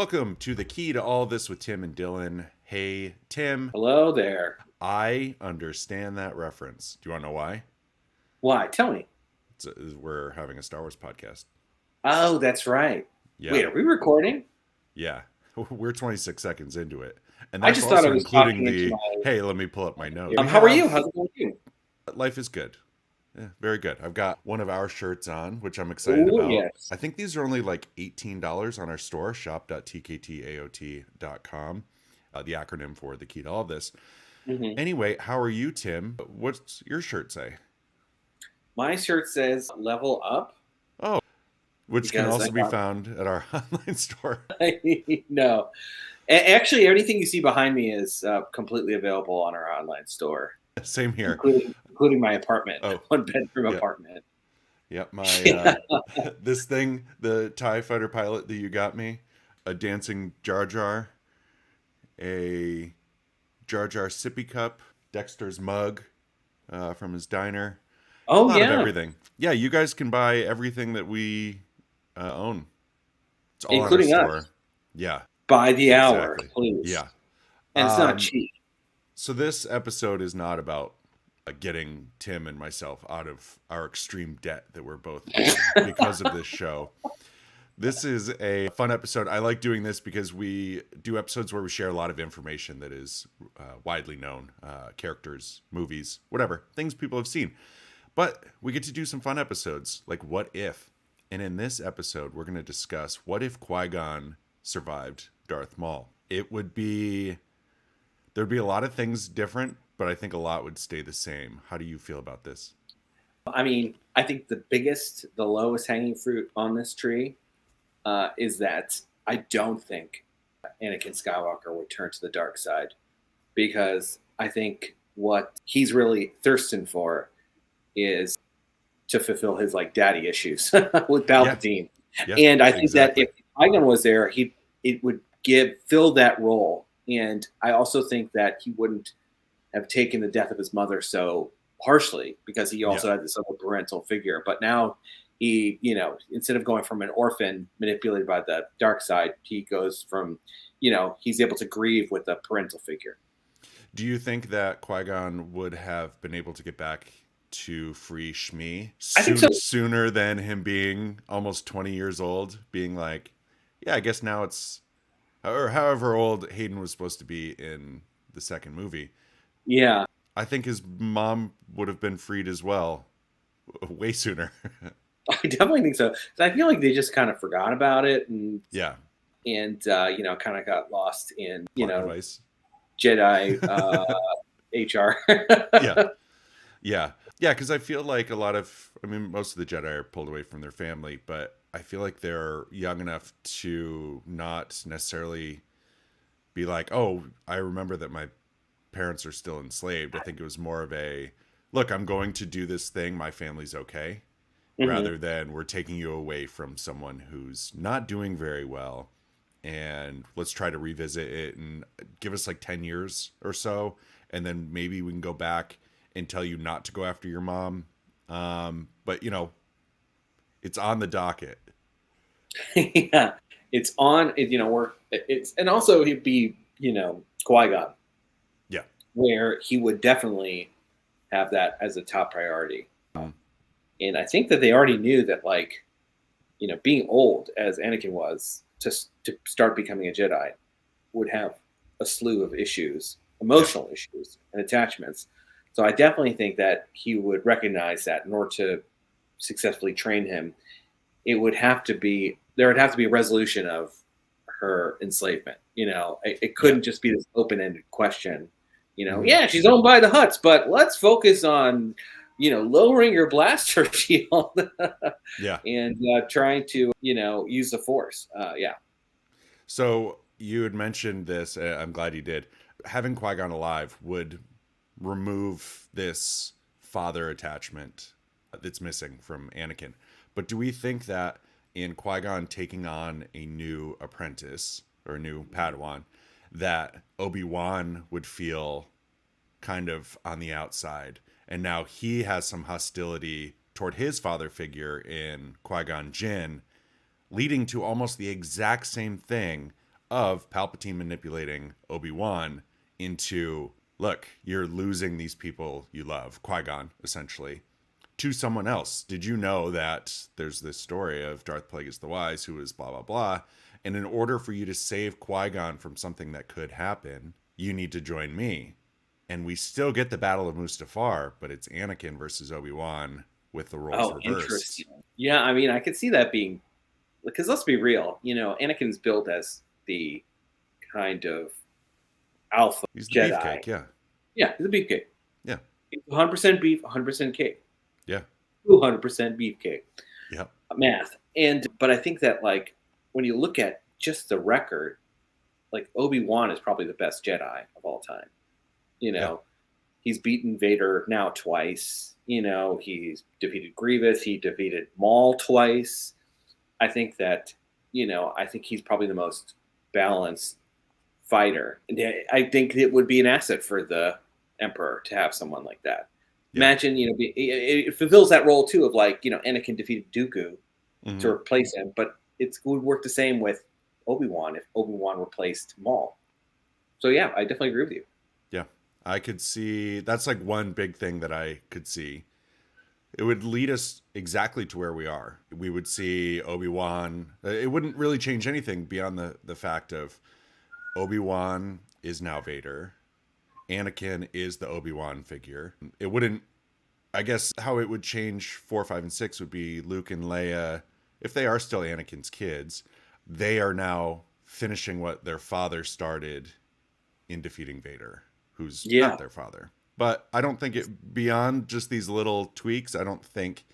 Welcome to the Key to All This with Tim and Dylan. Hey, Tim. Hello there. I understand that reference. Do you want to know why? Why? Tell me. We're having a Star Wars podcast. Oh, that's right. Yeah. Wait, are we recording? Yeah. We're 26 seconds into it. And I that's just thought I also was including talking into the, my... hey, let me pull up my notes. How are you? How's it going with you? Life is good. Yeah, very good. I've got one of our shirts on, which I'm excited Ooh, about. yes. I think these are only like $18 on our store, shop.tktaot.com, the acronym for the key to all this. Mm-hmm. Anyway, how are you, Tim? What's your shirt say? My shirt says level up. Oh, which can Because also be found at our online store. No. Actually, everything you see behind me is completely available on our online store. Same here. Including my apartment. Oh, One bedroom yeah. apartment. Yep, my this thing, the TIE fighter pilot that you got me, a dancing Jar Jar, a Jar Jar sippy cup, Dexter's mug from his diner. Oh, a lot yeah. of everything. Yeah, you guys can buy everything that we own. It's all Including on our store. us. Yeah. By the hour, Exactly. please. Yeah. And it's not cheap. So this episode is not about getting Tim and myself out of our extreme debt that we're both in because of this show. This is a fun episode. I like doing this because we do episodes where we share a lot of information that is widely known, characters, movies, whatever, things people have seen. But we get to do some fun episodes, like What If? And in this episode, we're going to discuss what if Qui-Gon survived Darth Maul. There'd be a lot of things different, but I think a lot would stay the same. How do you feel about this? I mean, I think the lowest hanging fruit on this tree is that I don't think Anakin Skywalker would turn to the dark side, because I think what he's really thirsting for is to fulfill his daddy issues with Palpatine. Yeah, and I think exactly. that if Qui-Gon was there, it would fill that role. And I also think that he wouldn't have taken the death of his mother so harshly, because he also had this other parental figure. But now he, instead of going from an orphan manipulated by the dark side, he goes from, he's able to grieve with a parental figure. Do you think that Qui-Gon would have been able to get back to free Shmi sooner than him being almost 20 years old, being like, yeah, I guess now it's, or however old Hayden was supposed to be in the second movie? Yeah. I think his mom would have been freed as well way sooner. I definitely think so. I feel like they just kind of forgot about it, and kind of got lost in device. Jedi HR. Yeah, because I feel like most of the Jedi are pulled away from their family, but I feel like they're young enough to not necessarily be like, oh, I remember that my parents are still enslaved. I think it was more of a, look, I'm going to do this thing, my family's okay, rather than we're taking you away from someone who's not doing very well, and let's try to revisit it and give us like 10 years or so, and then maybe we can go back and tell you not to go after your mom. But it's on the docket. Yeah, it's on. And also he'd be Qui-Gon. Yeah, where he would definitely have that as a top priority. And I think that they already knew that, being old as Anakin was, to start becoming a Jedi would have a slew of issues, emotional issues and attachments. So I definitely think that he would recognize that in order to successfully train him, there would have to be a resolution of her enslavement. It couldn't just be this open-ended question. Yeah, she's owned by the Hutts, but let's focus on, lowering your blaster shield. And trying to, use the Force. So you had mentioned this. I'm glad you did. Having Qui-Gon alive would remove this father attachment that's missing from Anakin. But do we think that in Qui-Gon taking on a new apprentice or a new Padawan, that Obi Wan would feel kind of on the outside, and now he has some hostility toward his father figure in Qui-Gon Jinn, leading to almost the exact same thing of Palpatine manipulating Obi-Wan into, look, you're losing these people you love, Qui-Gon, essentially, to someone else. Did you know that there's this story of Darth Plagueis the Wise who is blah, blah, blah. And in order for you to save Qui-Gon from something that could happen, you need to join me. And we still get the Battle of Mustafar, but it's Anakin versus Obi-Wan with the roles reversed. Interesting. Yeah, I mean, I could see that being, because let's be real, Anakin's built as the kind of alpha He's the Jedi. beefcake, yeah. Yeah, he's a beefcake. Yeah. He's 100% beef, 100% cake. Yeah. 200% beefcake. Yeah. Math. But I think that, like, when you look at just the record, like, Obi-Wan is probably the best Jedi of all time. He's beaten Vader now twice. He's defeated Grievous. He defeated Maul twice. I think that, I think he's probably the most balanced fighter. And I think it would be an asset for the Emperor to have someone like that. Yeah. Imagine, it fulfills that role too of, like, Anakin defeated Dooku to replace him, but it would work the same with Obi-Wan if Obi-Wan replaced Maul. So yeah, I definitely agree with you. Yeah, I could see that's like one big thing that I could see. It would lead us exactly to where we are. We would see Obi-Wan. It wouldn't really change anything beyond the fact of Obi-Wan is now Vader. Anakin is the Obi-Wan figure. It wouldn't, I guess how it would change 4, 5, and 6 would be Luke and Leia, if they are still Anakin's kids, they are now finishing what their father started in defeating Vader, who's not their father. But I don't think it, beyond just these little tweaks, I don't think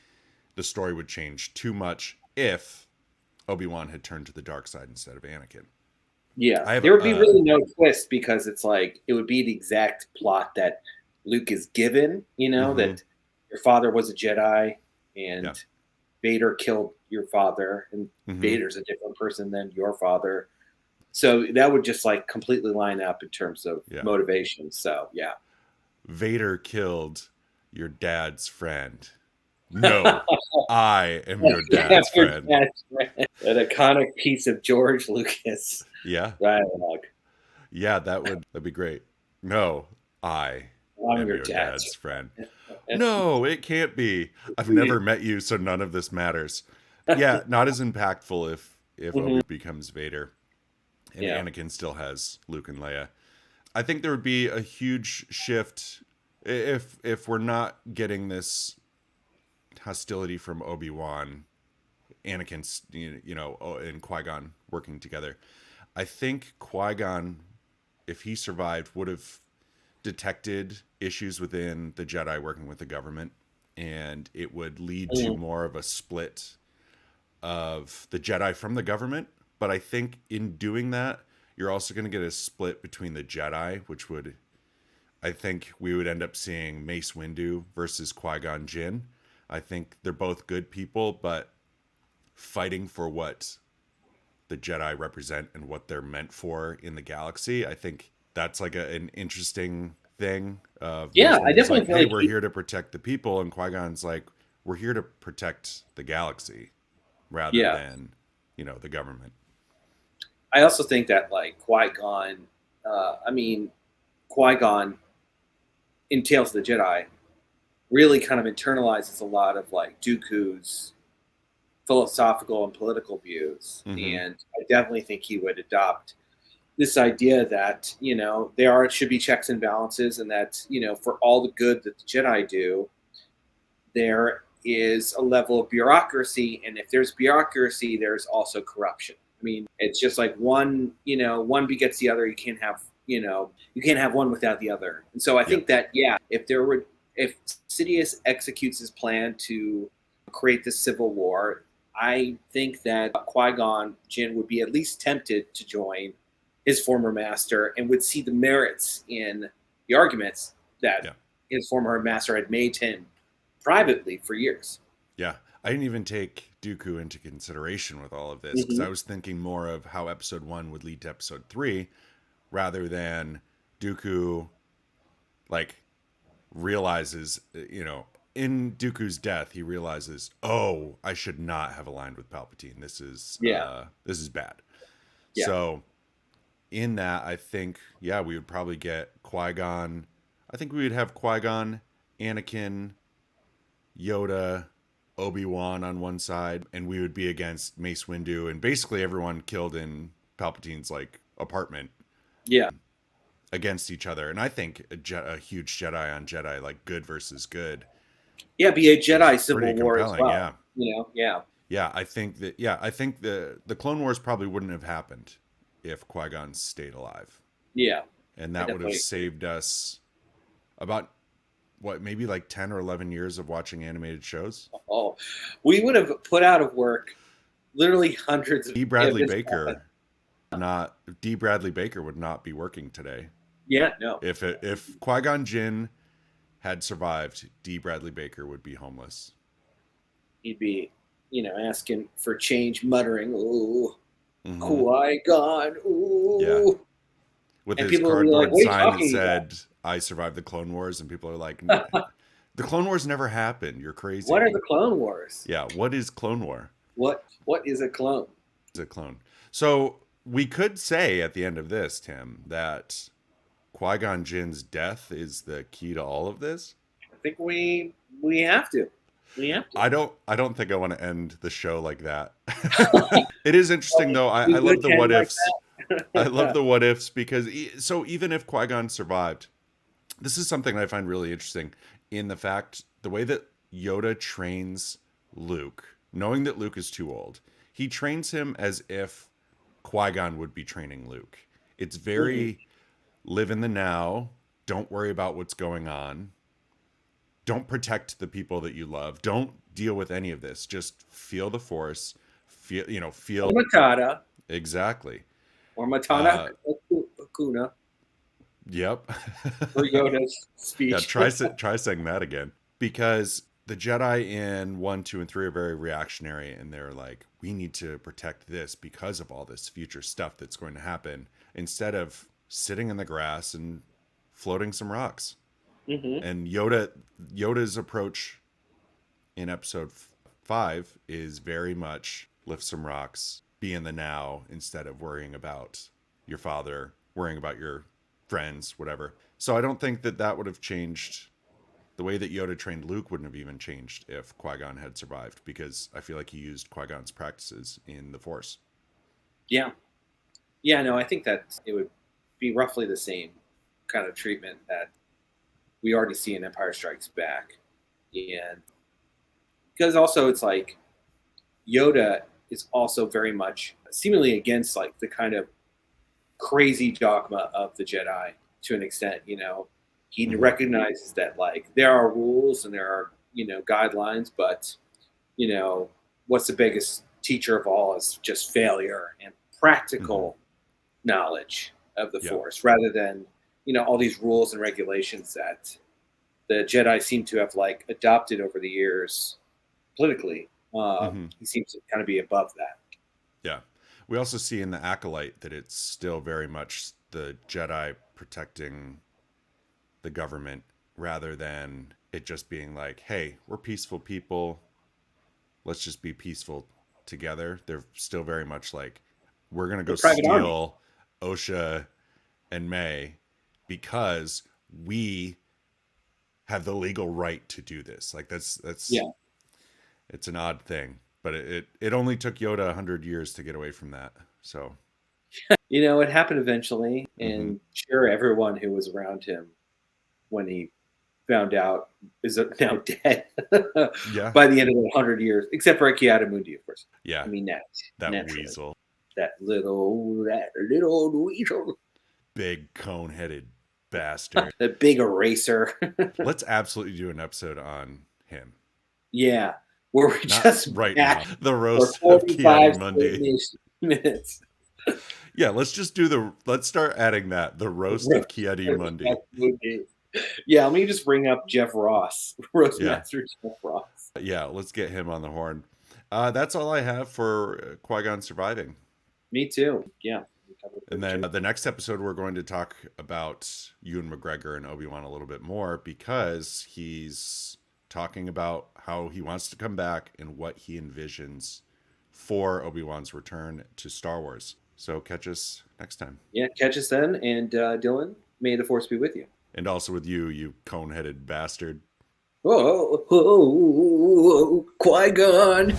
the story would change too much if Obi-Wan had turned to the dark side instead of Anakin. Yeah, there would be really no twist, because it's like, it would be the exact plot that Luke is given, that your father was a Jedi and Vader killed your father, and Vader's a different person than your father. So that would just, like, completely line up in terms of motivation. So, yeah. Vader killed your dad's friend. No, I am your dad's friend. An iconic piece of George Lucas dialogue. Yeah, that'd be great. No, I'm your dad's friend. No, it can't be. I've never met you, so none of this matters. Yeah, not as impactful if Obi becomes Vader and Anakin still has Luke and Leia. I think there would be a huge shift if we're not getting this hostility from Obi-Wan, Anakin's, and Qui-Gon working together. I think Qui-Gon, if he survived, would have detected issues within the Jedi working with the government, and it would lead to more of a split of the Jedi from the government. But I think in doing that, you're also going to get a split between the Jedi, which would, I think we would end up seeing Mace Windu versus Qui-Gon Jinn. I think they're both good people, but fighting for what the Jedi represent and what they're meant for in the galaxy, I think that's like an interesting thing. I definitely like, hey, we're here to protect the people, and Qui-Gon's like, we're here to protect the galaxy rather than, the government. I also think that, like, Qui-Gon, Qui-Gon in Tales of the Jedi really kind of internalizes a lot of, like, Dooku's philosophical and political views. And I definitely think he would adopt this idea that, there should be checks and balances, and that, for all the good that the Jedi do, there is a level of bureaucracy. And if there's bureaucracy, there's also corruption. I mean, it's just like one begets the other. You can't have one without the other. And so I think that, if Sidious executes his plan to create this civil war, I think that Qui-Gon Jinn would be at least tempted to join his former master, and would see the merits in the arguments that his former master had made to him privately for years. Yeah. I didn't even take Dooku into consideration with all of this, because I was thinking more of how episode 1 would lead to episode 3, rather than Dooku, like, realizes, in Dooku's death, he realizes, oh, I should not have aligned with Palpatine. This is bad. Yeah. So in that, I think, yeah, we would probably get Qui-Gon. I think we would have Qui-Gon, Anakin, Yoda, Obi Wan on one side, and we would be against Mace Windu and basically everyone killed in Palpatine's like apartment Yeah. against each other. And I think a huge Jedi on Jedi, like good versus good, Yeah, be a is Jedi pretty Civil War as compelling. well. Yeah, Yeah. yeah. I think the Clone Wars probably wouldn't have happened if Qui-Gon stayed alive, Yeah. and I that would have definitely agree. saved us about what, maybe like 10 or 11 years of watching animated shows. Oh, we would have put out of work literally hundreds of D. if Bradley this Baker not D. Bradley Baker would not be working today. Yeah, no. If Qui-Gon Jinn had survived, D. Bradley Baker would be homeless. He'd be, asking for change, muttering, "Ooh, Mm-hmm. Qui-Gon, ooh." Yeah. With And his people will be like, cardboard "What are you sign that talking said, "I survived the Clone Wars," and people are like, about? "The Clone Wars never happened. You're crazy." What are the Clone Wars? Yeah. What is Clone War? What is a clone? It's a clone. So we could say at the end of this, Tim, that Qui-Gon Jinn's death is the key to all of this. I think we have to. We have to. I don't think I want to end the show like that. It is interesting though. I We love good the can what like ifs. I love the what ifs because so even if Qui-Gon survived, this is something I find really interesting in the fact the way that Yoda trains Luke, knowing that Luke is too old, he trains him as if Qui-Gon would be training Luke. It's very live in the now, don't worry about what's going on. Don't protect the people that you love. Don't deal with any of this. Just feel the force. Feel Matata exactly. or Matana Hakuna Yep. for Yoda's Yeah, speech. try saying that again. Because the Jedi in 1, 2, and 3 are very reactionary and they're like, we need to protect this because of all this future stuff that's going to happen, instead of sitting in the grass and floating some rocks. Mm-hmm. And Yoda's approach in episode 5 is very much lift some rocks, be in the now instead of worrying about your father, worrying about your friends, whatever. So I don't think that would have changed. The way that Yoda trained Luke wouldn't have even changed if Qui-Gon had survived, because I feel like he used Qui-Gon's practices in the Force. Yeah. Yeah, no, I think that it would be roughly the same kind of treatment that we already see in Empire Strikes Back. And because also it's like Yoda is also very much seemingly against like the kind of crazy dogma of the Jedi to an extent. He recognizes that like there are rules and there are guidelines, but what's the biggest teacher of all is just failure and practical knowledge of the Force, rather than all these rules and regulations that the Jedi seem to have like adopted over the years politically. He seems to kind of be above that. Yeah. We also see in the Acolyte that it's still very much the Jedi protecting the government rather than it just being like, hey, we're peaceful people. Let's just be peaceful together. They're still very much like, we're going to go steal Osha and May because we have the legal right to do this. Like that's it's an odd thing, but it only took Yoda 100 years to get away from that. So it happened eventually, and sure, everyone who was around him when he found out is now dead. Yeah. By the end of the 100 years, except for Ki-Adi-Mundi, of course. Yeah. I mean, that weasel. That little weasel. Big cone-headed bastard. The big eraser. Let's absolutely do an episode on him. Yeah. Where we just right now. The roast for of Ki-Adi-Mundi. Minutes. Yeah, let's start adding that. The roast of Ki-Adi-Mundi. Yeah, let me just bring up Jeff Ross. Roastmaster Jeff Ross. Yeah, let's get him on the horn. That's all I have for Qui-Gon surviving. Me too. Yeah. And then the next episode, we're going to talk about Ewan McGregor and Obi-Wan a little bit more, because he's talking about how he wants to come back and what he envisions for Obi-Wan's return to Star Wars. So catch us next time. Yeah, catch us then. And Dylan, may the force be with you. And also with you, you cone-headed bastard. Oh, Qui-Gon.